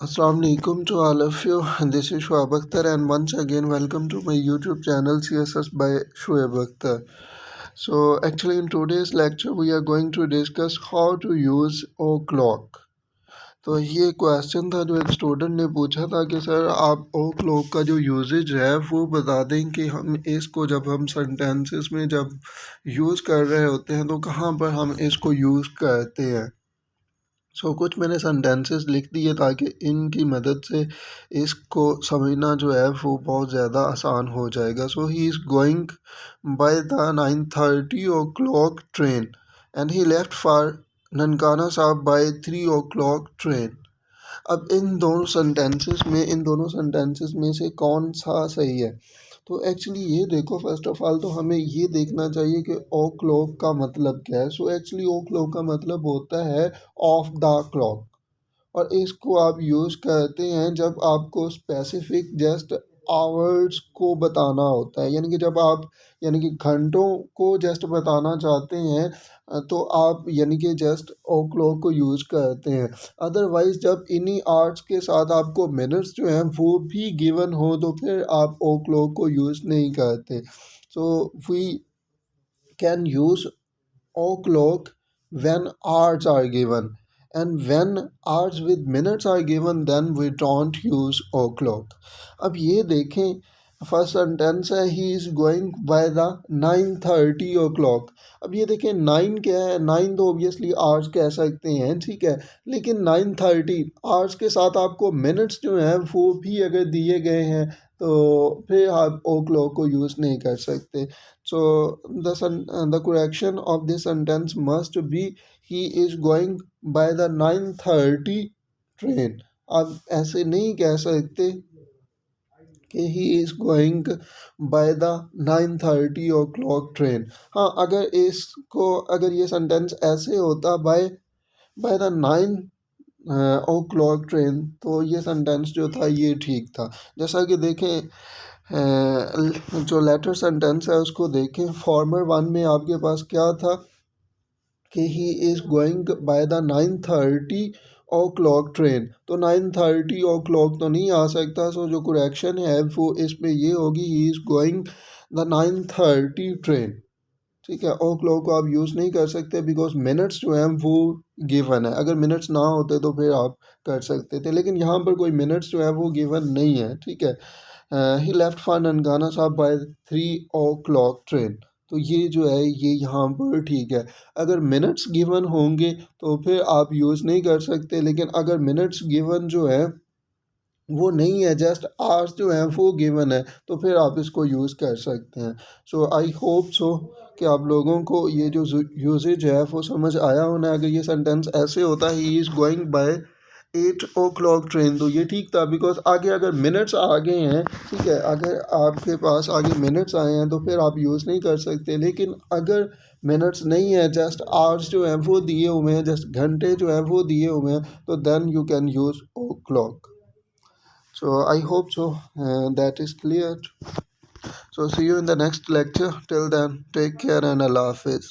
Assalamu alaikum to all of you. This is Shoaib Akhtar, and once again, welcome to my YouTube channel CSS by Shoaib Akhtar. So, actually, in today's lecture, we are going to discuss how to use O clock. तो ये question था जो एक student ने पूछा था कि sir आप ओ क्लॉक का जो यूजेज है वो बता दें कि हम इसको जब हम सेंटेंसेस में जब यूज़ कर रहे होते हैं तो कहाँ पर हम इसको यूज़ करते हैं। कुछ मैंने सेंटेंसेस लिख दिए ताकि इनकी मदद से इसको समझना जो है वो बहुत ज़्यादा आसान हो जाएगा। He is going by the 9:30 o'clock train and he left for Nankana Sahib by 3 O clock train. अब इन दोनों सेंटेंसेस में से कौन सा सही है? तो एक्चुअली ये देखो, फर्स्ट ऑफ ऑल तो हमें ये देखना चाहिए कि ओ क्लॉक का मतलब क्या है। एक्चुअली ओ क्लॉक का मतलब होता है ऑफ द क्लॉक, और इसको आप यूज़ करते हैं जब आपको स्पेसिफिक जस्ट आवर्स को बताना होता है, यानी कि जब आप यानी कि घंटों को जस्ट बताना चाहते हैं तो आप यानी कि जस्ट ओ क्लॉक को यूज़ करते हैं। अदरवाइज़ जब इन्हीं आवर्स के साथ आपको मिनट्स जो हैं वो भी गिवन हो तो फिर आप ओ क्लॉक को यूज़ नहीं करते। We can use O clock when hours are given, and when hours with minutes are given then we don't use O clock. अब ये देखें, फर्स्ट सेंटेंस है he is going by the 9:30 o'clock. अब ये देखें, 9 क्या है? 9 तो ऑब्वियसली आवर्स कह सकते हैं, ठीक है, लेकिन 9:30 आवर्स के साथ आपको मिनट्स जो हैं वो भी अगर दिए गए हैं तो फिर आप ओ क्लॉक को यूज़ नहीं कर सकते। So the correction of this sentence must be he is going by the 9:30 train। आप ऐसे नहीं कह सकते कि he is going by the 9:30 o'clock train. हाँ, अगर ये सेंटेंस ऐसे होता by by the 9 o'clock train तो ये सेंटेंस जो था ये ठीक था। जैसा कि देखें, जो लेटर सेंटेंस है उसको देखें, फॉर्मर वन में आपके पास क्या था कि he is going by the 9:30 o'clock train. तो 9:30 ओ क्लॉक तो नहीं आ सकता। जो करेक्शन है वो इसमें ये होगी ही इज़ गोइंग द 9:30 ट्रेन। ठीक है, ओ क्लॉक को आप यूज़ नहीं कर सकते बिकॉज मिनट्स जो हैं वो गिवन है। अगर मिनट्स ना होते तो फिर आप कर सकते थे, लेकिन यहाँ पर कोई मिनट्स जो है वो गिवन नहीं है। ठीक है, ही left for Nankana Sahib by 3 O clock train. तो ये जो है ये यहाँ पर ठीक है। अगर मिनट्स गिवन होंगे तो फिर आप यूज़ नहीं कर सकते, लेकिन अगर मिनट्स गिवन जो है वो नहीं है, जस्ट आवर्स जो हैं वो गिवन है, तो फिर आप इसको यूज़ कर सकते हैं। आई होप कि आप लोगों को ये जो यूजेज है वो समझ आया होना। अगर ये सेंटेंस ऐसे होता he is going by 8 o'clock train तो ये ठीक था, बिकॉज आगे अगर मिनट्स आ गए हैं, ठीक है, अगर आपके पास आगे मिनट्स आए हैं तो फिर आप यूज़ नहीं कर सकते। लेकिन अगर मिनट्स नहीं है, जस्ट आवर्स जो हैं वो दिए हुए हैं, जस्ट घंटे जो हैं वो दिए हुए हैं, तो then you can use o'clock. I hope that is clear. See you in the next lecture. Till then, take care and Allah Hafiz.